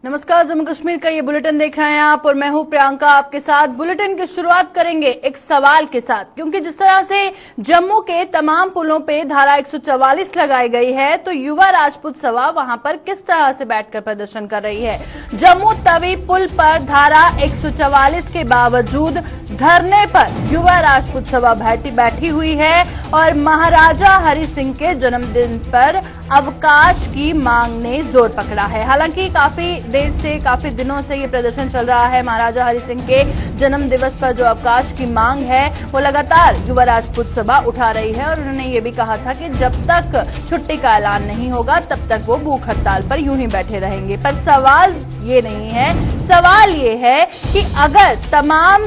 नमस्कार, जम्मू कश्मीर का ये बुलेटिन देख रहे हैं आप और मैं हूं प्रियंका आपके साथ। बुलेटिन की शुरुआत करेंगे एक सवाल के साथ, क्योंकि जिस तरह से जम्मू के तमाम पुलों पे धारा 144 लगाई गई है, तो युवा राजपूत सभा वहां पर किस तरह से बैठकर प्रदर्शन कर रही है। जम्मू तवी पुल पर धारा 144 के बावजूद धरने पर युवा राजपूत सभा बैठी हुई है और महाराजा हरि सिंह के जन्मदिन पर अवकाश की मांग ने जोर पकड़ा है। हालांकि काफी दिनों से ये प्रदर्शन चल रहा है। महाराजा हरि सिंह के जन्म दिवस पर जो अवकाश की मांग है वो लगातार युवा राजपूत सभा उठा रही है और उन्होंने ये भी कहा था कि जब तक छुट्टी का ऐलान नहीं होगा तब तक वो भूख हड़ताल पर यूं ही बैठे रहेंगे। पर सवाल ये नहीं है, सवाल ये है कि अगर तमाम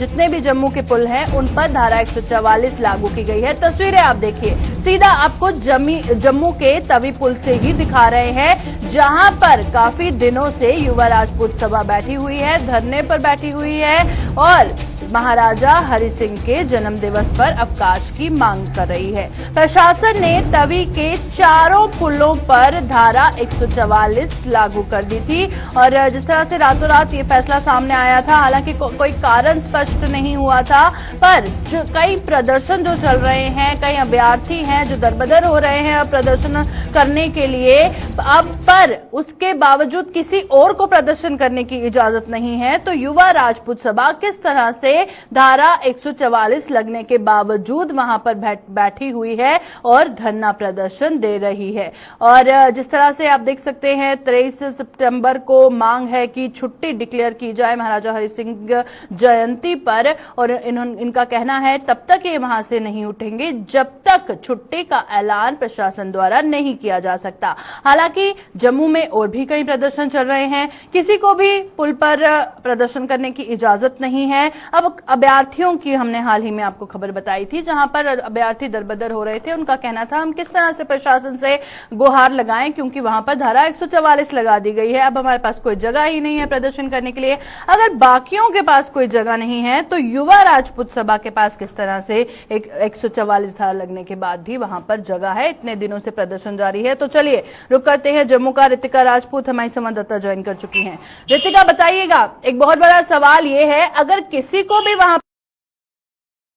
जितने भी जम्मू के पुल हैं उन पर धारा 144 लागू की गई है। तस्वीरें आप देखिए, सीधा आपको जम्मू के तवी पुल से ही दिखा रहे हैं, जहां पर काफी दिनों से युवा राजपूत सभा बैठी हुई है, धरने पर बैठी हुई है और महाराजा हरि सिंह के जन्म दिवस पर अवकाश की मांग कर रही है। प्रशासन ने तवी के चारों पुलों पर धारा 144 लागू कर दी थी और जिस तरह से रातों रात ये फैसला सामने आया था, हालांकि कोई कारण स्पष्ट नहीं हुआ था, पर जो कई प्रदर्शन जो चल रहे हैं, कई अभ्यर्थी हैं जो दरबदर हो रहे हैं प्रदर्शन करने के लिए, अब पर उसके बावजूद किसी और को प्रदर्शन करने की इजाजत नहीं है। तो युवा राजपूत सभा किस तरह से धारा 144 लगने के बावजूद वहां पर बैठी हुई है और धरना प्रदर्शन दे रही है। और जिस तरह से आप देख सकते हैं, 23 सितंबर को मांग है कि छुट्टी डिक्लेयर की जाए महाराजा हरि सिंह जयंती पर और इनका कहना है तब तक ये वहां से नहीं उठेंगे जब तक छुट्टी का ऐलान प्रशासन द्वारा नहीं किया जा सकता। हालांकि जम्मू में और भी कई प्रदर्शन चल रहे हैं, किसी को भी पुल पर प्रदर्शन करने की इजाजत नहीं है। अब अभ्यर्थियों की हमने हाल ही में आपको खबर बताई थी, जहां पर अभ्यर्थी दरबदर हो रहे थे। उनका कहना था हम किस तरह से प्रशासन से गुहार लगाएं, क्योंकि वहां पर धारा 144 लगा दी गई है, अब हमारे पास कोई जगह ही नहीं है प्रदर्शन करने के लिए। अगर बाकियों के पास कोई जगह नहीं है तो युवा राजपूत सभा के पास किस तरह से 144 धारा लगने के बाद भी वहां पर जगह है। इतने दिनों से प्रदर्शन जारी है। तो चलिए रुक करते हैं जम्मू का। रितिका राजपूत हमारी संवाददाता ज्वाइन कर चुकी हैं। रितिका, बताइएगा, एक बहुत बड़ा सवाल ये है, अगर किसी को भी वहां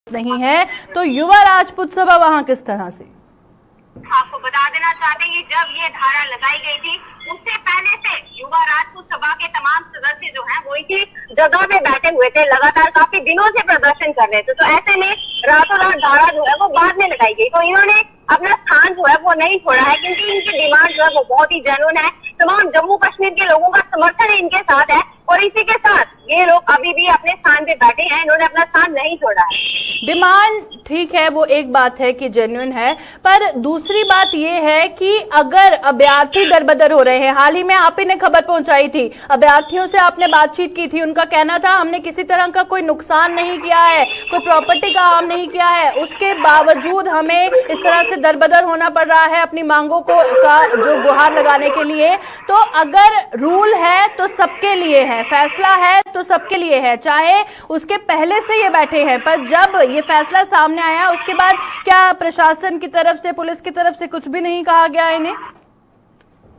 नहीं है तो युवा राजपूत सभा वहां किस तरह से? आपको बता देना चाहते हैं कि जब ये धारा लगाई गई थी उससे पहले से युवा राजपूत सभा के तमाम सदस्य जो हैं वो इसी जगह पे बैठे हुए थे, लगातार काफी दिनों से प्रदर्शन कर रहे थे। तो ऐसे में रातों रात धारा जो है वो बाद में लगाई गई, तो इन्होंने अपना स्थान जो है वो नहीं छोड़ा है, क्योंकि इनकी डिमांड जो है वो बहुत ही जेन्युइन है। तमाम जम्मू कश्मीर के लोगों का समर्थन इनके साथ है और इसी के साथ ये लोग अभी भी अपने स्थान पे बैठे हैं, इन्होंने अपना स्थान नहीं छोड़ा है। डिमांड ठीक है, वो एक बात है कि जेन्युइन है, पर दूसरी बात ये है कि अगर अभ्यर्थी दरबदर हो रहे हैं, हाल ही में आप ही ने खबर पहुंचाई थी, अभ्यर्थियों से आपने बातचीत की थी, उनका कहना था हमने किसी तरह का कोई नुकसान नहीं किया है, कोई प्रॉपर्टी का हार्म नहीं किया है, उसके बावजूद हमें इस तरह से दरबदर होना पड़ रहा है अपनी मांगों का जो गुहार लगाने के लिए। तो अगर रूल है तो सबके लिए है, फैसला है तो सबके लिए है, चाहे उसके पहले से ये बैठे हैं, पर जब ये फैसला सामने आया उसके बाद क्या प्रशासन की तरफ से, पुलिस की तरफ से कुछ भी नहीं कहा गया इन्हें?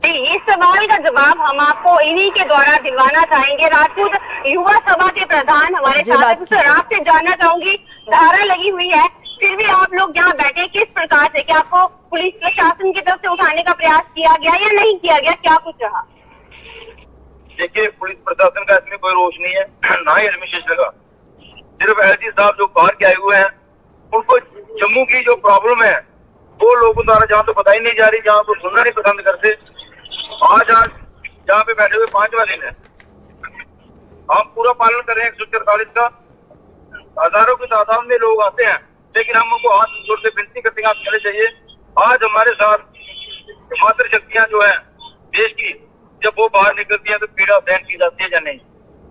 इस सवाल का जवाब हम आपको इन्हीं के द्वारा दिलवाना चाहेंगे। राजपूत युवा सभा के प्रधान हमारे साथ, आपसे जानना चाहूंगी, धारा लगी हुई है फिर भी आप लोग यहाँ बैठे किस प्रकार से, क्या आपको पुलिस प्रशासन की तरफ से उठाने का प्रयास किया गया या नहीं किया गया, क्या कुछ रहा? देखिए, पुलिस प्रशासन का इसमें कोई रोष नहीं है, ना ही एडमिनिस्ट्रेशन का। सिर्फ एलजी साहब जो बाहर के आए हुए हैं उनको जम्मू की जो प्रॉब्लम है वो लोगों द्वारा जहाँ तो बताई नहीं जा रही, जहाँ को सुनना नहीं पसंद करते। आज जहाँ पे बैठे हुए 5वां दिन है, हम पूरा पालन कर रहे हैं 144 का। हजारों की तादाद में लोग आते हैं, लेकिन हम उनको हाथ जोड़ से विनती करते हैं आप चले जाइए। आज हमारे साथ मातृ शक्तियां जो है देश की, जब वो बाहर निकलती है तो पीड़ा सहन की जाती है या नहीं।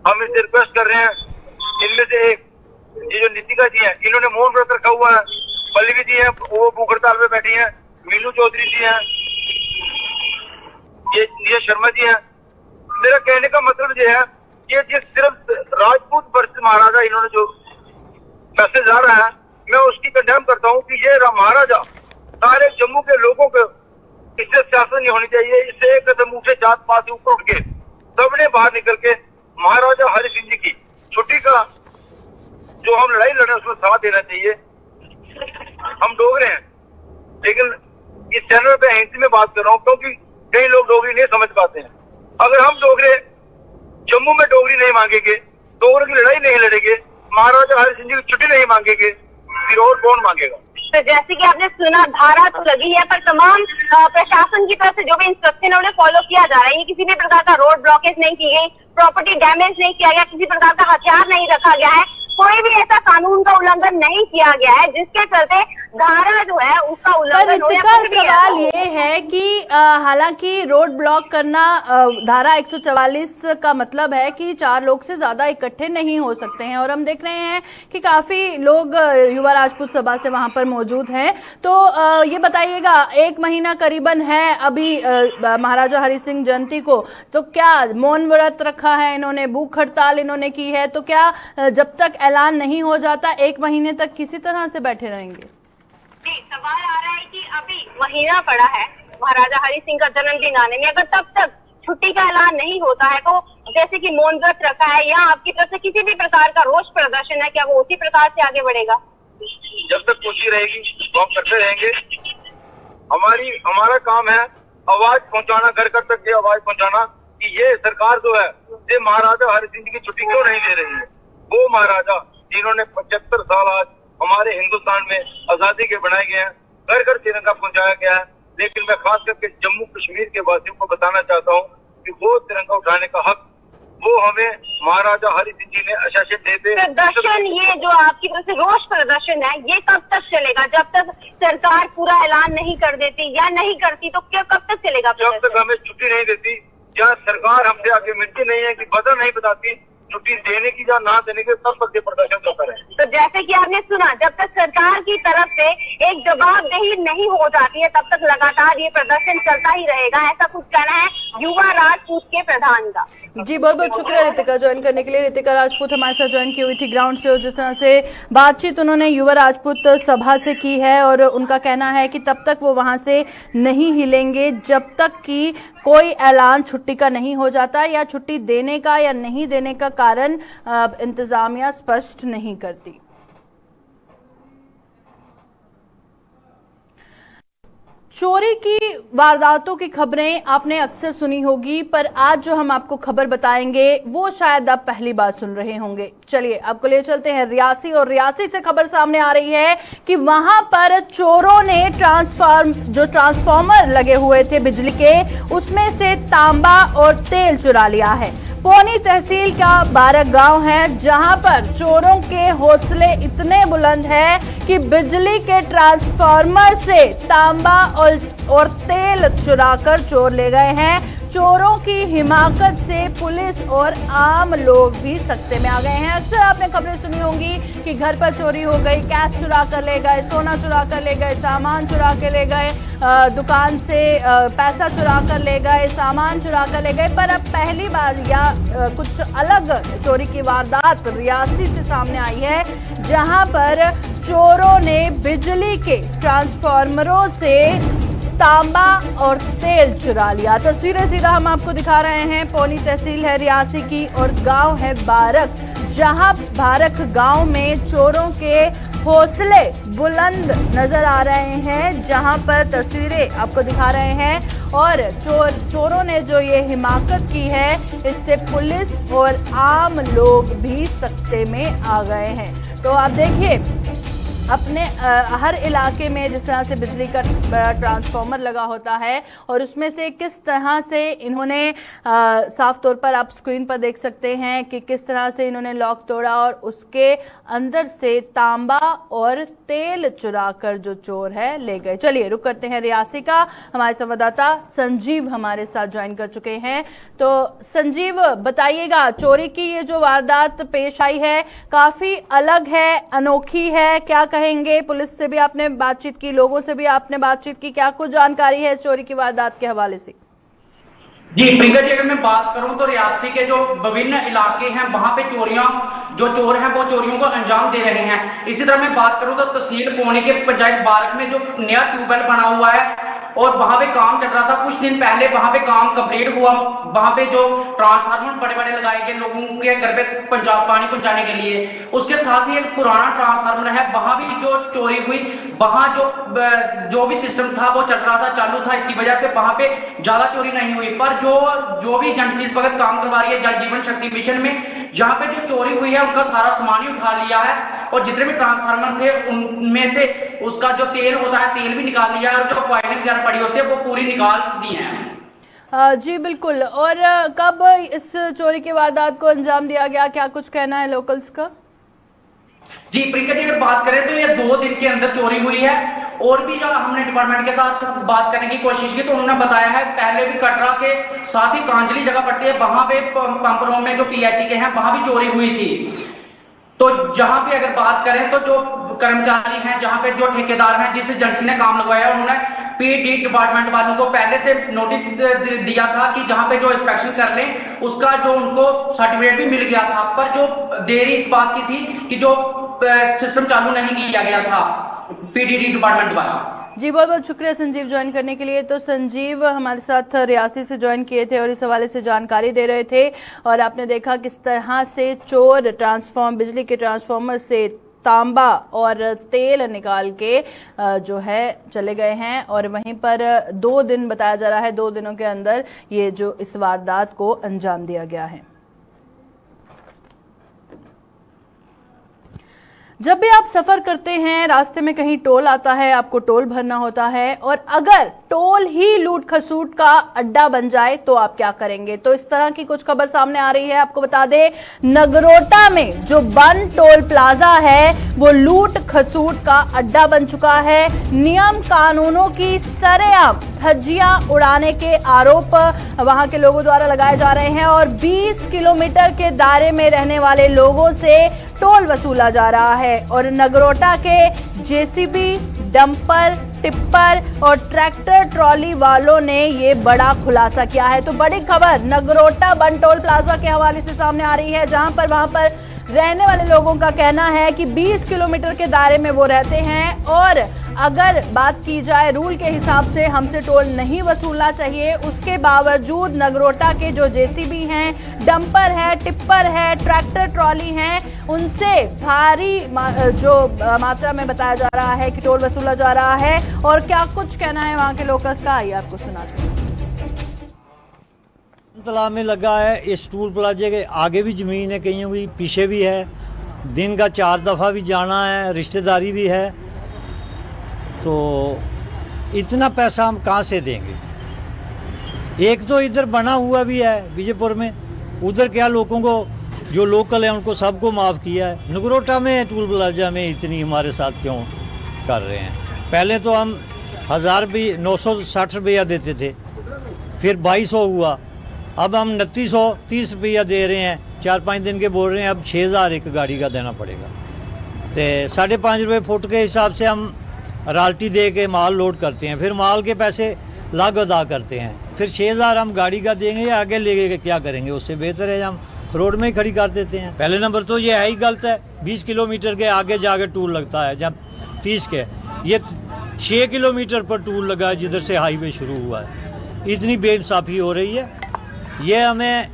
हम इनसे रिक्वेस्ट कर रहे हैं, इनमें से एक ये जो नीतिका जी हैं, इन्होंने मौन व्रत रखा हुआ है, पल्लवी जी हैं वो भूख हड़ताल पे बैठी हैं, मीनू चौधरी जी हैं, ये शर्मा जी हैं। मेरा कहने का मतलब ये है कि सिर्फ राजपूत वर्सेस महाराजा इन्होंने जो मैसेज आ रहा है, मैं उसकी कंडेम करता हूँ कि ये महाराजा सारे जम्मू के लोगों को, इससे सियासत नहीं होनी चाहिए। इससे एक कदम उठे जात पात से ऊपर उठ के सबने बाहर निकल के महाराजा हरि सिंह जी की छुट्टी का जो हम लड़ाई लड़े उसमें साथ देना चाहिए। हम डोगरे हैं, लेकिन इस चैनल पे हिंदी में बात कर रहा हूँ क्योंकि कई लोग डोगरी नहीं समझ पाते हैं। अगर हम डोगरे जम्मू में डोगरी नहीं मांगेंगे, डोगरों की लड़ाई नहीं लड़ेंगे, महाराजा हरि सिंह जी की छुट्टी नहीं मांगेंगे, फिर और कौन मांगेगा? तो जैसे कि आपने सुना, धारा तो लगी है पर तमाम प्रशासन की तरफ से जो भी इंस्ट्रक्शन है उन्हें फॉलो किया जा रहा है। किसी भी प्रकार का रोड ब्लॉकेज नहीं की गई, प्रॉपर्टी डैमेज नहीं किया गया, किसी प्रकार का हथियार नहीं रखा गया है, कोई भी ऐसा कानून का उल्लंघन नहीं किया गया है जिसके चलते धारा जो है उसका उल्लंघन हो। सवाल ये है कि हालांकि रोड ब्लॉक करना धारा 144 का मतलब है कि 4 लोग से ज्यादा इकट्ठे नहीं हो सकते हैं, और हम देख रहे हैं कि काफी लोग युवा राजपूत सभा से वहां पर मौजूद हैं। तो ये बताइएगा, 1 महीना करीबन है अभी महाराजा हरि सिंह जयंती को, तो क्या मौन व्रत रखा है इन्होंने, भूख हड़ताल इन्होंने की है, तो क्या जब तक ऐलान नहीं हो जाता 1 महीने तक किसी तरह से बैठे रहेंगे? सवाल आ रहा है कि अभी महीना पड़ा है महाराजा हरि सिंह का जन्मदिन आने में, अगर तब तक छुट्टी का ऐलान नहीं होता है तो जैसे कि मौन व्रत रखा है या आपकी तरफ से किसी भी प्रकार का रोष प्रदर्शन है, क्या वो उसी प्रकार से आगे बढ़ेगा? जब तक पूछी रहेगी तो हम करते रहेंगे। हमारा काम है आवाज पहुंचाना, घर घर तक ये आवाज पहुंचाना कि ये सरकार जो है ये महाराजा हरि सिंह की छुट्टी क्यों नहीं दे रही है। वो महाराजा जिन्होंने 75 साल आज हमारे हिंदुस्तान में आजादी के बनाए गए हैं, घर घर तिरंगा पहुंचाया गया है, लेकिन मैं खास करके जम्मू कश्मीर के वासियों को बताना चाहता हूँ कि वो तिरंगा उठाने का हक वो हमें महाराजा हरि सिंह जी ने आश्वासन देते। प्रदर्शन ये जो आपकी तरफ से रोष प्रदर्शन है ये कब तक चलेगा? जब तक सरकार पूरा ऐलान नहीं कर देती या नहीं करती तो क्या कब तक चलेगा? जब तक हमें छुट्टी नहीं देती या सरकार हमसे आगे मिलती नहीं है कि वजह नहीं बताती छुट्टी देने की या ना देने की, तब तक ये प्रदर्शन करता रहे। तो जैसे कि आपने सुना, जब तक सरकार की तरफ से एक जवाबदेही नहीं हो जाती है तब तक लगातार ये प्रदर्शन चलता ही रहेगा, ऐसा कुछ कहना है युवा राजपूत के प्रधान का। जी बहुत बहुत शुक्रिया रितिका ज्वाइन करने के लिए। रितिका राजपूत हमारे साथ ज्वाइन की हुई थी ग्राउंड से, और जिस तरह से बातचीत उन्होंने युवा राजपूत सभा से की है, और उनका कहना है कि तब तक वो वहां से नहीं हिलेंगे जब तक कि कोई ऐलान छुट्टी का नहीं हो जाता या छुट्टी देने का या नहीं देने का कारण इंतजामिया स्पष्ट नहीं करती। चोरी की वारदातों की खबरें आपने अक्सर सुनी होगी, पर आज जो हम आपको खबर बताएंगे वो शायद आप पहली बार सुन रहे होंगे। चलिए आपको ले चलते हैं रियासी, और रियासी से खबर सामने आ रही है कि वहां पर चोरों ने ट्रांसफार्मर लगे हुए थे बिजली के, उसमें से तांबा और तेल चुरा लिया है। पौनी तहसील का बारक गांव है जहां पर चोरों के हौसले इतने बुलंद हैं कि बिजली के ट्रांसफार्मर से तांबा और तेल चुराकर चोर ले गए हैं। चोरों की हिमाकत से पुलिस और आम लोग भी सकते में आ गए हैं। अक्सर आपने खबरें सुनी होंगी कि घर पर चोरी हो गई, कैश चुरा कर ले गए, सोना चुरा कर ले गए, सामान चुरा कर ले गए, दुकान से पैसा चुरा कर ले गए, सामान चुरा कर ले गए। पर अब पहली बार या कुछ अलग चोरी की वारदात रियासी से सामने आई है, जहां पर चोरों ने बिजली के ट्रांसफार्मरों से तांबा और तेल चुरा लिया। तस्वीरें सीधा हम आपको दिखा रहे हैं। पौनी तहसील है रियासी की और गांव है बारक, जहां बारक गांव में चोरों के हौसले बुलंद नजर आ रहे हैं, जहां पर तस्वीरें आपको दिखा रहे हैं। और चोरों ने जो ये हिमाकत की है, इससे पुलिस और आम लोग भी सकते में आ गए हैं। तो आप देखिए अपने हर इलाके में जिस तरह से बिजली का बड़ा ट्रांसफार्मर लगा होता है, और उसमें से किस तरह से इन्होंने साफ तौर पर आप स्क्रीन पर देख सकते हैं कि किस तरह से इन्होंने लॉक तोड़ा और उसके अंदर से तांबा और तेल चुराकर जो चोर है ले गए। चलिए रुक करते हैं रियासी का। हमारे संवाददाता संजीव हमारे साथ ज्वाइन कर चुके हैं। तो संजीव बताइएगा, चोरी की ये जो वारदात पेश आई है काफी अलग है, अनोखी है, क्या कहेंगे? पुलिस से भी आपने बातचीत की, लोगों से भी आपने बातचीत की, क्या कुछ जानकारी है इस चोरी की वारदात के हवाले से? जी प्रियंका जी, अगर मैं बात करूं तो रियासी के जो विभिन्न इलाके हैं वहां पे जो चोर हैं वो चोरियों को अंजाम दे रहे हैं। इसी तरह मैं बात करूं तो तहसील पौनी के पंचायत बारक में जो नया ट्यूबवेल बना हुआ है और वहां पे काम चल रहा था। कुछ दिन पहले वहां पे काम कंप्लीट हुआ, वहां पे जो ट्रांसफार्मर बड़े बड़े लगाए गए लोगों के घर पे पानी पहुंचाने के लिए, उसके साथ ही एक पुराना ट्रांसफार्मर है, वहां भी जो चोरी हुई, वहां जो भी सिस्टम था वो चल रहा था, चालू था, इसकी वजह से वहां पे ज्यादा चोरी नहीं हुई। पर जो भी एजेंसी इस वक्त काम करवा रही है जल जीवन शक्ति मिशन में, जहां पे जो चोरी हुई है उनका सारा सामान ही उठा लिया है, और जितने भी ट्रांसफार्मर थे उनमें से उसका जो तेल होता है तेल भी निकाल लिया है, और जो कॉइलें वगैरह पड़ी होती है वो पूरी निकाल दी है। जी बिल्कुल। और कब इस चोरी की वारदात को अंजाम दिया गया, क्या कुछ कहना है लोकल्स का? जी प्रियंका जी, अगर बात करें तो ये 2 दिन के अंदर चोरी हुई है। और भी जो हमने डिपार्टमेंट के साथ बात करने की कोशिश की तो उन्होंने बताया है पहले भी कटरा के साथ ही कांजली जगह पड़ती है, वहां पे पंपरों में जो पीएचई के हैं वहां भी चोरी हुई थी। तो जहां पे अगर बात करें तो जो कर्मचारी हैं, जहां पे जो ठेकेदार हैं, जिस एजेंसी ने काम लगवाया, उन्होंने पीडी डिपार्टमेंट वालों को पहले से नोटिस दिया था कि जहां पे जो इंस्पेक्शन कर लें उसका जो उनको सर्टिफिकेट भी मिल गया था। पर जो देरी इस बात की थी कि जो सिस्टम चालू नहीं किया गया था पीडीडी डिपार्टमेंट द्वारा। जी बहुत बहुत शुक्रिया संजीव ज्वाइन करने के लिए। तो संजीव हमारे साथ रियासी से ज्वाइन किए थे और इस हवाले से जानकारी दे रहे थे, और आपने देखा किस तरह से चोर बिजली के ट्रांसफार्मर से तांबा और तेल निकाल के जो है चले गए हैं, और वहीं पर 2 दिन बताया जा रहा है, 2 दिनों के अंदर ये जो इस वारदात को अंजाम दिया गया है। जब भी आप सफर करते हैं, रास्ते में कहीं टोल आता है, आपको टोल भरना होता है, और अगर टोल ही लूट खसूट का अड्डा बन जाए तो आप क्या करेंगे? तो इस तरह की कुछ खबर सामने आ रही है। आपको बता दें, नगरोटा में जो बन टोल प्लाजा है वो लूट खसूट का अड्डा बन चुका है। नियम कानूनों की सरेआम धज्जियां उड़ाने के आरोप वहां के लोगों द्वारा लगाए जा रहे हैं, और 20 किलोमीटर के दायरे में रहने वाले लोगों से टोल वसूला जा रहा है। और नगरोटा के जेसीबी, डंपर, टिप्पर और ट्रैक्टर ट्रॉली वालों ने ये बड़ा खुलासा किया है। तो बड़ी खबर नगरोटा बन टोल प्लाजा के हवाले से सामने आ रही है, जहां पर वहां पर रहने वाले लोगों का कहना है कि 20 किलोमीटर के दायरे में वो रहते हैं, और अगर बात की जाए रूल के हिसाब से हमसे टोल नहीं वसूलना चाहिए, उसके बावजूद नगरोटा के जो जेसीबी हैं, डंपर है, टिप्पर है, ट्रैक्टर ट्रॉली हैं, उनसे भारी जो मात्रा में बताया जा रहा है कि टोल वसूला जा रहा है। और क्या कुछ कहना है वहां के लोकल्स का, आइए आपको सुनाते हैं। तालाब में लगा है, इस टोल प्लाजे के आगे भी ज़मीन है, कहीं भी पीछे भी है, दिन का 4 दफ़ा भी जाना है, रिश्तेदारी भी है, तो इतना पैसा हम कहाँ से देंगे? एक तो इधर बना हुआ भी है विजयपुर में, उधर क्या लोगों को जो लोकल है उनको सबको माफ़ किया है, नगरोटा में टोल प्लाजा में इतनी हमारे साथ क्यों कर रहे हैं? पहले तो हम 1000 भी 960 रुपया देते थे, फिर 2200 हुआ, अब हम 2930 रुपया दे रहे हैं, 4-5 दिन के बोल रहे हैं, अब 6000 एक गाड़ी का देना पड़ेगा। तो 5.5 रुपये फुट के हिसाब से हम रॉयल्टी दे के माल लोड करते हैं, फिर माल के पैसे अलग अदा करते हैं, फिर 6000 हम गाड़ी का देंगे, आगे लेके क्या करेंगे? उससे बेहतर है हम रोड में ही खड़ी कर देते हैं। पहले नंबर तो ये है ही गलत है, 20 किलोमीटर के आगे जाके टूल लगता है, जब 30 के, ये 6 किलोमीटर पर टूल लगा है जिधर से हाईवे शुरू हुआ है। इतनी बेइंसाफ़ी हो रही है। ये हमें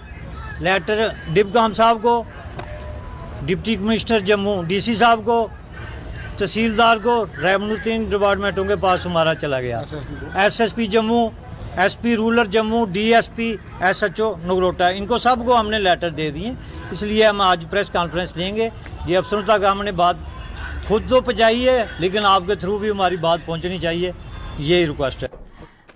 लेटर डिपकाम साहब को, डिप्टी कमिश्नर जम्मू डीसी साहब को, तहसीलदार को, रेवेन्यू 3 डिपार्टमेंटों के पास हमारा चला गया, SSP Jammu, SP rural Jammu, DSP, SHO Nagrota, इनको सबको हमने लेटर दे दिए। इसलिए हम आज प्रेस कॉन्फ्रेंस लेंगे। ये अफसरों तक हमने बात खुद तो पहुँचाई है, लेकिन आपके थ्रू भी हमारी बात पहुँचनी चाहिए, यही रिक्वेस्ट है।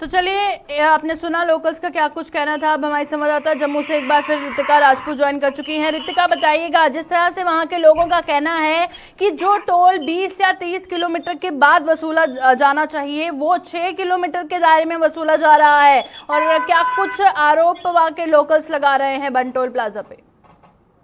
तो चलिए, आपने सुना लोकल्स का क्या कुछ कहना था। अब हमारी संवाददाता जम्मू से एक बार फिर रितिका राजपूत ज्वाइन कर चुकी हैं। रितिका, बताइएगा, जिस तरह से वहां के लोगों का कहना है कि जो टोल 20 या 30 किलोमीटर के बाद वसूला जाना चाहिए वो 6 किलोमीटर के दायरे में वसूला जा रहा है, और क्या कुछ आरोप वहां के लोकल्स लगा रहे हैं बन टोल प्लाजा पे?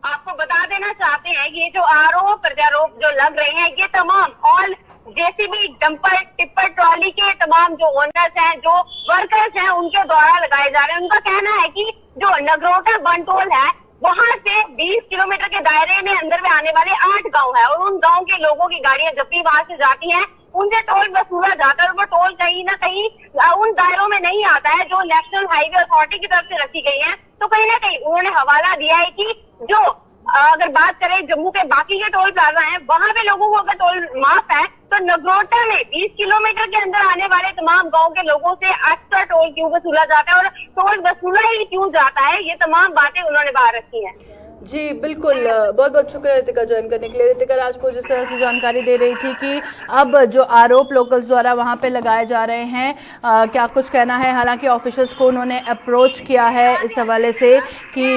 आपको बता देना चाहते हैं, ये जो आरोप प्रत्यारोप जो लग रहे हैं, ये तमाम all JCB, dumper, tipper trolley के तमाम जो ओनर्स हैं, जो वर्कर्स हैं, उनके द्वारा लगाए जा रहे हैं। उनका कहना है कि जो नगरोटा बन टोल है, वहां से 20 किलोमीटर के दायरे में अंदर में आने वाले 8 गांव है, और उन गांव के लोगों की गाड़ियां जब भी वहां से जाती हैं उनसे टोल वसूला जाता है और वो टोल कहीं ना कहीं उन दायरों में नहीं आता है जो नेशनल हाईवे अथॉरिटी की तरफ से रखी गई है। तो कहीं ना कहीं उन्होंने हवाला दिया है कि जो अगर बात करें जम्मू के बाकी के टोल प्लाजा हैं, वहां पे लोगों को अगर टोल माफ है तो नगरोटा में 20 किलोमीटर के अंदर आने वाले तमाम गांव के लोगों से एक्स्ट्रा टोल क्यों वसूला जाता है और टोल वसूला ही क्यों जाता है, ये तमाम बातें उन्होंने बाहर रखी हैं। जी बिल्कुल, बहुत बहुत शुक्रिया रितिका ज्वाइन करने के लिए। रितिका राजपूत जिस तरह से जानकारी दे रही थी कि अब जो आरोप लोकल्स द्वारा वहां पे लगाए जा रहे हैं, क्या कुछ कहना है। हालांकि ऑफिसर्स को उन्होंने अप्रोच किया है इस हवाले से कि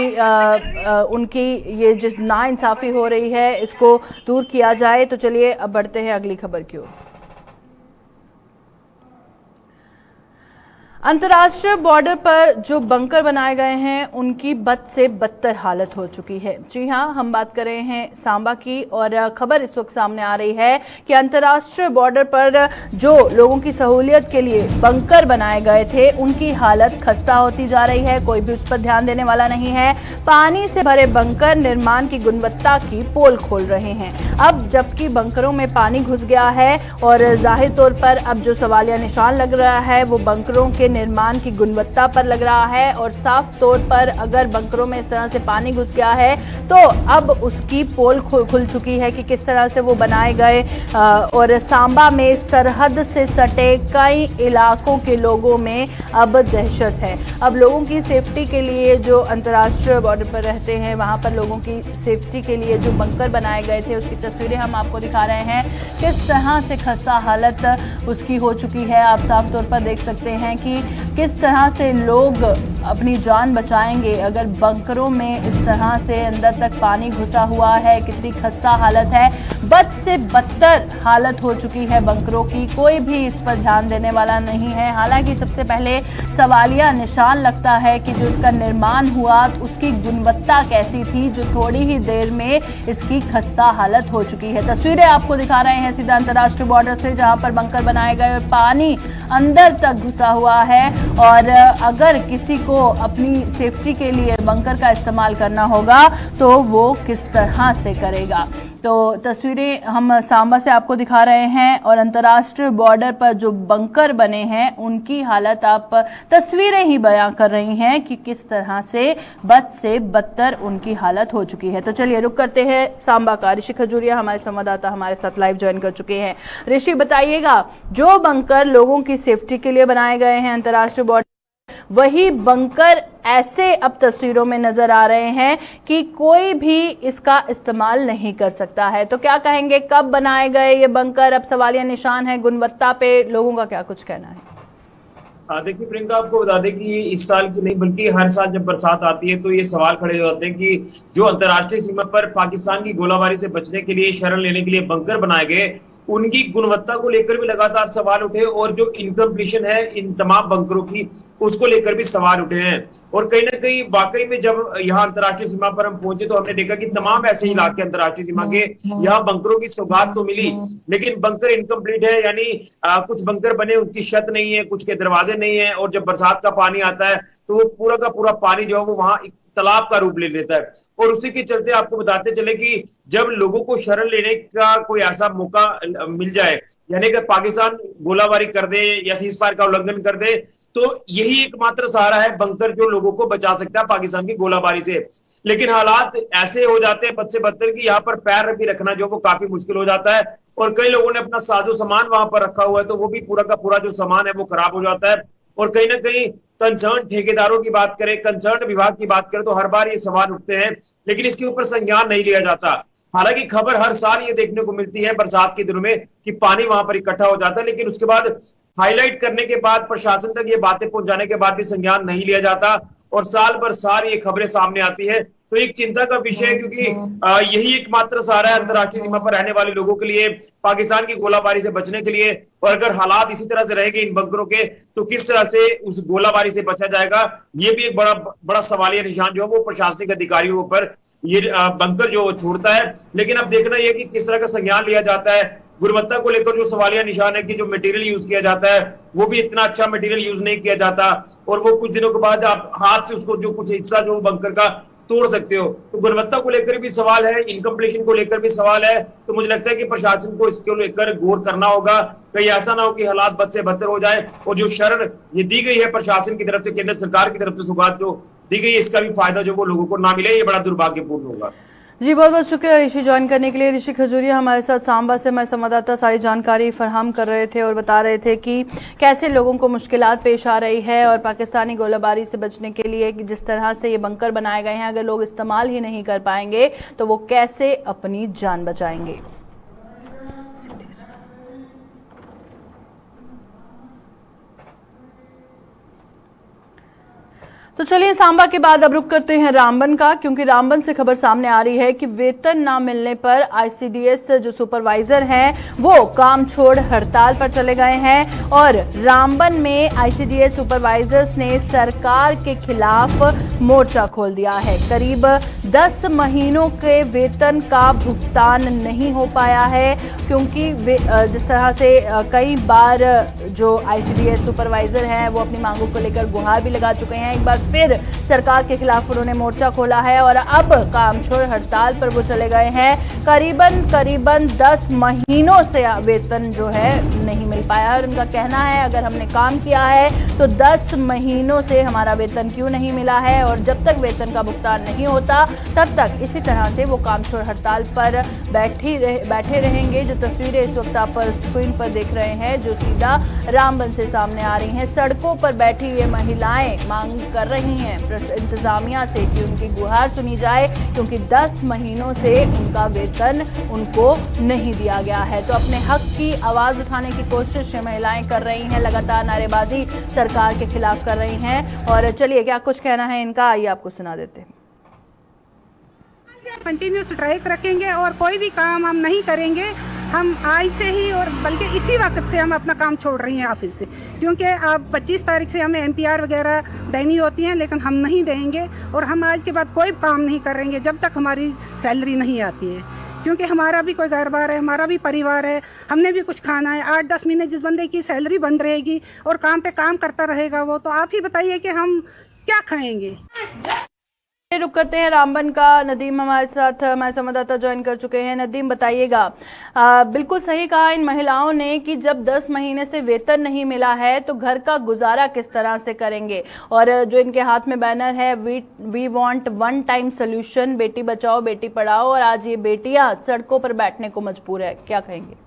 उनकी ये जिस नाइंसाफी हो रही है इसको दूर किया जाए। तो चलिए अब बढ़ते हैं अगली खबर की ओर। अंतर्राष्ट्रीय बॉर्डर पर जो बंकर बनाए गए हैं उनकी बद से बदतर हालत हो चुकी है। जी हां, हम बात कर रहे हैं सांबा की और खबर इस वक्त सामने आ रही है कि अंतर्राष्ट्रीय बॉर्डर पर जो लोगों की सहूलियत के लिए बंकर बनाए गए थे उनकी हालत खस्ता होती जा रही है। कोई भी उस पर ध्यान देने वाला नहीं है। पानी से भरे बंकर निर्माण की गुणवत्ता की पोल खोल रहे हैं। अब जबकि बंकरों में पानी घुस गया है और जाहिर तौर पर अब जो सवालिया निशान लग रहा है वो बंकरों के निर्माण की गुणवत्ता पर लग रहा है। और साफ तौर पर अगर बंकरों में इस तरह से पानी घुस गया है तो अब उसकी पोल खुल चुकी है कि किस तरह से वो बनाए गए। और सांबा में सरहद से सटे कई इलाकों के लोगों में अब दहशत है। अब लोगों की सेफ्टी के लिए जो अंतर्राष्ट्रीय बॉर्डर पर रहते हैं वहां पर लोगों की सेफ्टी के लिए जो बंकर बनाए गए थे उसकी तस्वीरें हम आपको दिखा रहे हैं। किस तरह से खस्ता हालत उसकी हो चुकी है आप साफ तौर पर देख सकते हैं कि किस तरह से लोग अपनी जान बचाएंगे अगर बंकरों में इस तरह से अंदर तक पानी घुसा हुआ है। कितनी खस्ता हालत है, बद से बदतर हालत हो चुकी है बंकरों की। कोई भी इस पर ध्यान देने वाला नहीं है। हालांकि सबसे पहले सवालिया निशान लगता है कि जो इसका निर्माण हुआ उसकी गुणवत्ता कैसी थी, जो थोड़ी ही देर में इसकी खस्ता हालत हो चुकी है। तस्वीरें आपको दिखा रहे हैं सीधा अंतर्राष्ट्रीय बॉर्डर से जहां पर बंकर बनाए गए और पानी अंदर तक घुसा हुआ है। और अगर किसी को अपनी सेफ्टी के लिए बंकर का इस्तेमाल करना होगा तो वो किस तरह से करेगा। तो तस्वीरें हम सांबा से आपको दिखा रहे हैं और अंतर्राष्ट्रीय बॉर्डर पर जो बंकर बने हैं उनकी हालत आप तस्वीरें ही बयां कर रही हैं कि किस तरह से बदतर उनकी हालत हो चुकी है। तो चलिए रुक करते हैं सांबा का। ऋषि खजूरिया हमारे संवाददाता हमारे साथ लाइव ज्वाइन कर चुके हैं। ऋषि बताइएगा, जो बंकर लोगों की सेफ्टी के लिए बनाए गए हैं अंतर्राष्ट्रीय बॉर्डर, वही बंकर ऐसे अब तस्वीरों में नजर आ रहे हैं कि कोई भी इसका इस्तेमाल नहीं कर सकता है। तो क्या कहेंगे, कब बनाए गए ये बंकर, अब सवालिया निशान है गुणवत्ता पे, लोगों का क्या कुछ कहना है? देखिए प्रियंका, आपको बता दें कि इस साल की नहीं बल्कि हर साल जब बरसात आती है तो ये सवाल खड़े हो जाते हैं कि जो अंतर्राष्ट्रीय सीमा पर पाकिस्तान की गोलाबारी से बचने के लिए, शरण लेने के लिए बंकर बनाए गए, उनकी गुणवत्ता को लेकर भी लगातार सवाल उठे और जो इनकम्प्लीशन है इन तमाम बंकरों की उसको लेकर भी सवाल उठे हैं। और कहीं ना कहीं वाकई में जब यहाँ अंतर्राष्ट्रीय सीमा पर हम पहुंचे तो हमने देखा कि तमाम ऐसे इलाके अंतर्राष्ट्रीय सीमा के यहाँ बंकरों की सौगात तो मिली लेकिन बंकर इनकम्प्लीट है। यानी कुछ बंकर बने उनकी छत नहीं है, कुछ के दरवाजे नहीं है और जब बरसात का पानी आता है तो वो पूरा का पूरा पानी जो है वो वहां तालाब का रूप ले लेता है। और उसी के चलते आपको बताते चले कि जब लोगों को शरण लेने का कोई ऐसा मौका मिल जाए, यानी कि पाकिस्तान गोलाबारी कर दे या सीज फायर का उल्लंघन कर दे, तो यही एकमात्र सहारा है बंकर जो लोगों को बचा सकता है पाकिस्तान की गोलाबारी से। लेकिन हालात ऐसे हो जाते हैं बद से बदतर कि यहाँ पर पैर भी रखना जो वो काफी मुश्किल हो जाता है। और कई लोगों ने अपना साजो सामान वहां पर रखा हुआ है तो वो भी पूरा का पूरा जो सामान है वो खराब हो जाता है। और कहीं ना कहीं कंसर्न ठेकेदारों की बात करें, कंसर्न विभाग की बात करें तो हर बार ये सवाल उठते हैं लेकिन इसके ऊपर संज्ञान नहीं लिया जाता। हालांकि खबर हर साल ये देखने को मिलती है बरसात के दिनों में कि पानी वहां पर इकट्ठा हो जाता है, लेकिन उसके बाद हाईलाइट करने के बाद, प्रशासन तक ये बातें पहुंचाने के बाद भी संज्ञान नहीं लिया जाता और साल भर साल ये खबरें सामने आती है। तो एक चिंता का विषय है क्योंकि यही एकमात्र सहारा है अंतर्राष्ट्रीय सीमा पर रहने वाले लोगों के लिए पाकिस्तान की गोलाबारी से बचने के लिए। और अगर हालात इसी तरह से रहेंगे इन बंकरों के तो किस तरह से उस गोलाबारी से बचा जाएगा, ये भी एक बड़ा सवालिया निशान जो है वो प्रशासनिक अधिकारियों के ऊपर ये बंकर जो छोड़ता है। लेकिन अब देखना यह कि किस तरह का संज्ञान लिया जाता है। गुणवत्ता को लेकर जो सवालिया निशान है कि जो मटेरियल यूज किया जाता है वो भी इतना अच्छा मटेरियल यूज नहीं किया जाता और वो कुछ दिनों के बाद आप हाथ से उसको जो कुछ हिस्सा जो बंकर का तोड़ सकते हो। तो गुणवत्ता को लेकर भी सवाल है, इनकम्प्लीशन को लेकर भी सवाल है। तो मुझे लगता है कि प्रशासन को इसको लेकर गौर करना होगा, कहीं ऐसा ना हो कि हालात बद से बदतर हो जाए और जो शरण ये दी गई है प्रशासन की तरफ से, केंद्र सरकार की तरफ से सौगात जो दी गई है, इसका भी फायदा जो वो लोगों को ना मिले, ये बड़ा दुर्भाग्यपूर्ण होगा। जी बहुत बहुत शुक्रिया ऋषि ज्वाइन करने के लिए। ऋषि खजूरिया हमारे साथ सांबा से हमारे संवाददाता सारी जानकारी फराहम कर रहे थे और बता रहे थे कि कैसे लोगों को मुश्किलात पेश आ रही है और पाकिस्तानी गोलाबारी से बचने के लिए कि जिस तरह से ये बंकर बनाए गए हैं, अगर लोग इस्तेमाल ही नहीं कर पाएंगे तो वो कैसे अपनी जान बचाएंगे। तो चलिए सांबा के बाद अब रुक करते हैं रामबन का, क्योंकि रामबन से खबर सामने आ रही है कि वेतन ना मिलने पर आईसीडीएस जो सुपरवाइजर हैं वो काम छोड़ हड़ताल पर चले गए हैं और रामबन में आईसीडीएस सुपरवाइजर्स ने सरकार के खिलाफ मोर्चा खोल दिया है। करीब 10 महीनों के वेतन का भुगतान नहीं हो पाया है, क्योंकि जिस तरह से कई बार जो आईसीडीएस सुपरवाइजर हैं वो अपनी मांगों को लेकर गुहार भी लगा चुके हैं। एक बार फिर सरकार के खिलाफ उन्होंने मोर्चा खोला है और अब काम छोड़ हड़ताल पर वो चले गए हैं। करीबन 10 महीनों से वेतन जो है नहीं मिल पाया है और उनका कहना है अगर हमने काम किया है तो 10 महीनों से हमारा वेतन क्यों नहीं मिला है, और जब तक वेतन का भुगतान नहीं होता तब तक इसी तरह से वो काम छोड़ हड़ताल पर बैठे रहेंगे। जो तस्वीरें इस वक्त आप स्क्रीन पर देख रहे हैं जो सीधा रामबन से सामने आ रही हैं, सड़कों पर बैठी ये महिलाएं मांग कर रही हैं इंतजामिया से कि उनकी गुहार सुनी जाए, क्योंकि 10 महीनों से उनका वेतन उनको नहीं दिया गया है। तो अपने हक की आवाज उठाने की कोशिश महिलाएं कर रही हैं, लगातार नारेबाजी सरकार के खिलाफ कर रही हैं। और चलिए क्या कुछ कहना है इनका, आइए आपको सुना देते हैं। कंटिन्यू स्ट्राइक रखेंगे और कोई भी काम हम नहीं करेंगे। हम आज से ही और बल्कि इसी वक्त से हम अपना काम छोड़ रही हैं ऑफिस से, क्योंकि अब 25 तारीख से हमें एमपीआर वगैरह देनी होती हैं, लेकिन हम नहीं देंगे और हम आज के बाद कोई काम नहीं करेंगे जब तक हमारी सैलरी नहीं आती है, क्योंकि हमारा भी कोई घर-बार है, हमारा भी परिवार है, हमने भी कुछ खाना है। 8-10 महीने जिस बंदे की सैलरी बंद रहेगी और काम पे काम करता रहेगा वो, तो आप ही बताइए कि हम क्या खाएंगे। रुक करते हैं रामबन का। नदीम हमारे साथ हमारे संवाददाता ज्वाइन कर चुके हैं। नदीम बताइएगा, बिल्कुल सही कहा इन महिलाओं ने कि जब 10 महीने से वेतन नहीं मिला है तो घर का गुजारा किस तरह से करेंगे, और जो इनके हाथ में बैनर है we want one time solution, बेटी बचाओ बेटी पढ़ाओ, और आज ये बेटियां सड़कों पर बैठने को मजबूर है, क्या कहेंगे?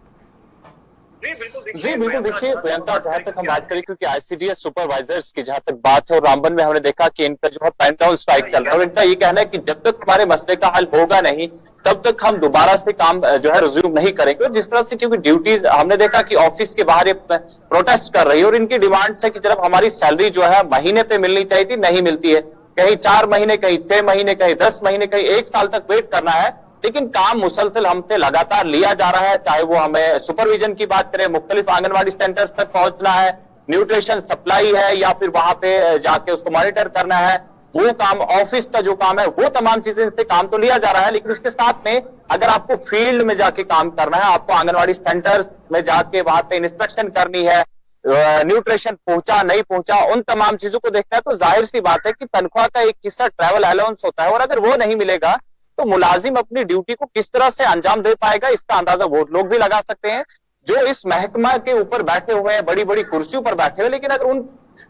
जी बिल्कुल, देखिए प्रियंका, जहां तक हम बात करें क्योंकि आईसीडीएस सुपरवाइजर्स की जहां तक बात है और रामबन में हमने देखा कि इनका जो है पेन डाउन स्ट्राइक चल रहा है और इनका ये कहना है कि जब तक हमारे मसले का हल होगा नहीं तब तक हम दोबारा से काम जो है रिज्यूम नहीं करेंगे। जिस तरह से क्योंकि ड्यूटीज हमने देखा कि ऑफिस के बाहर प्रोटेस्ट कर रही है और इनकी डिमांड्स है कि जब हमारी सैलरी जो है महीने पे मिलनी चाहिए थी, नहीं मिलती है, कहीं 4 महीने, कहीं 6 महीने, कहीं 10 महीने, कहीं 1 साल तक वेट करना है, लेकिन काम मुसलसल हमसे लगातार लिया जा रहा है। चाहे वो हमें सुपरविजन की बात करें, मुख्तलिफ आंगनबाड़ी सेंटर्स तक पहुंचना है, न्यूट्रिशन सप्लाई है, या फिर वहां पे जाके उसको मॉनिटर करना है, वो काम, ऑफिस का जो काम है, वो तमाम चीजें इनसे काम तो लिया जा रहा है। लेकिन उसके साथ में अगर आपको फील्ड में जाके काम करना है, आपको आंगनबाड़ी सेंटर्स में जाके वहां पे इंस्पेक्शन करनी है, न्यूट्रिशन पहुंचा नहीं पहुंचा, उन तमाम चीजों को देखना है, तो जाहिर सी बात है कि तनख्वाह का एक हिस्सा ट्रैवल अलाउंस होता है और अगर वो नहीं मिलेगा तो मुलाजिम अपनी ड्यूटी को किस तरह से अंजाम दे पाएगा, इसका अंदाजा वो लोग भी लगा सकते हैं जो इस महकमा के ऊपर बैठे हुए हैं, बड़ी बड़ी कुर्सियों पर बैठे हुए। लेकिन अगर उन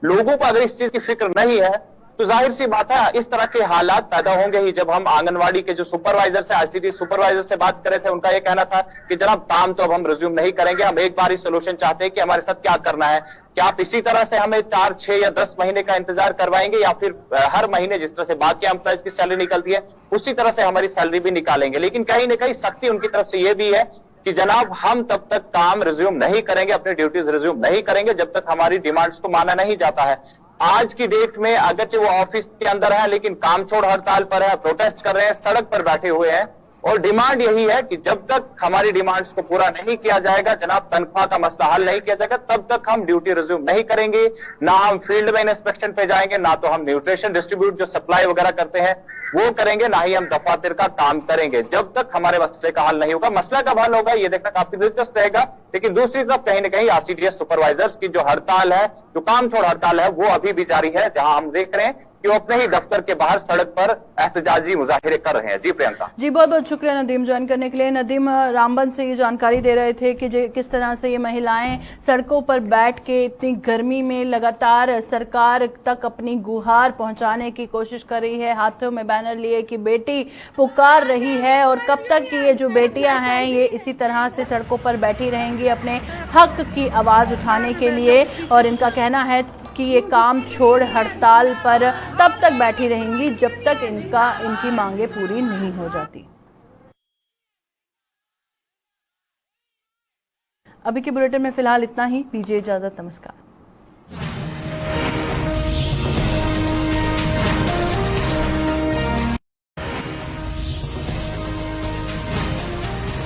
लोगों को अगर इस चीज की फिक्र नहीं है तो जाहिर सी बात है इस तरह के हालात पैदा होंगे ही। जब हम आंगनवाड़ी के जो सुपरवाइजर से, आईसीडी सुपरवाइजर से बात कर रहे थे, उनका यह कहना था कि जनाब काम तो अब हम रिज्यूम नहीं करेंगे, हम एक बार ही सोल्यूशन चाहते हैं कि हमारे साथ क्या करना है, क्या आप इसी तरह से हमें 4, 6 या 10 महीने का इंतजार करवाएंगे या फिर हर महीने जिस तरह से बाकी एम्प्लॉयज की सैलरी निकलती है उसी तरह से हमारी सैलरी भी निकालेंगे। लेकिन कहीं ना कहीं सख्ती उनकी तरफ से यह भी है कि जनाब हम तब तक काम रिज्यूम नहीं करेंगे, अपनी ड्यूटीज रिज्यूम नहीं करेंगे जब तक हमारी डिमांड्स को माना नहीं जाता है। आज की डेट में अगरचे वो ऑफिस के अंदर है लेकिन काम छोड़ हड़ताल पर है, प्रोटेस्ट कर रहे हैं, सड़क पर बैठे हुए हैं और डिमांड यही है कि जब तक हमारी डिमांड्स को पूरा नहीं किया जाएगा, जनाब तनख्वाह का मसला हल नहीं किया जाएगा, तब तक हम ड्यूटी रिज्यूम नहीं करेंगे, ना हम फील्ड में इंस्पेक्शन पे जाएंगे, ना तो हम न्यूट्रिशन डिस्ट्रीब्यूट जो सप्लाई वगैरह करते हैं वो करेंगे, ना ही हम दफातर का काम करेंगे जब तक हमारे मसले का हल नहीं होगा। मसला कब हल होगा ये देखना काफी दिलचस्प रहेगा। लेकिन दूसरी तरफ कहीं ना कहीं आईसीडीएस सुपरवाइजर्स की जो हड़ताल है, जो काम छोड़ हड़ताल है, वो अभी भी जारी है, जहां हम देख रहे हैं कि कि वो अपने ही दफ्तर के बाहर सड़क पर एहतजाजी मुजाहिरे कर रहे हैं। जी प्रियंका। जी बहुत बहुत शुक्रिया नदीम ज्वाइन करने के लिए। नदीम रामबन से ये जानकारी दे रहे थे कि किस तरह से ये महिलाएं सड़कों पर बैठ के इतनी गर्मी में लगातार सरकार तक अपनी गुहार पहुंचाने की कोशिश कर रही है, हाथों में बैनर लिए कि बेटी पुकार रही है, और कब तक ये जो बेटियां हैं ये इसी तरह से सड़कों पर बैठी रहेंगी अपने हक की आवाज उठाने के लिए। और इनका कहना है कि ये काम छोड़ हड़ताल पर तब तक बैठी रहेंगी जब तक इनकी मांगे पूरी नहीं हो जाती। अभी के बुलेटिन में फिलहाल इतना ही, दीजिए इजाजत, नमस्कार।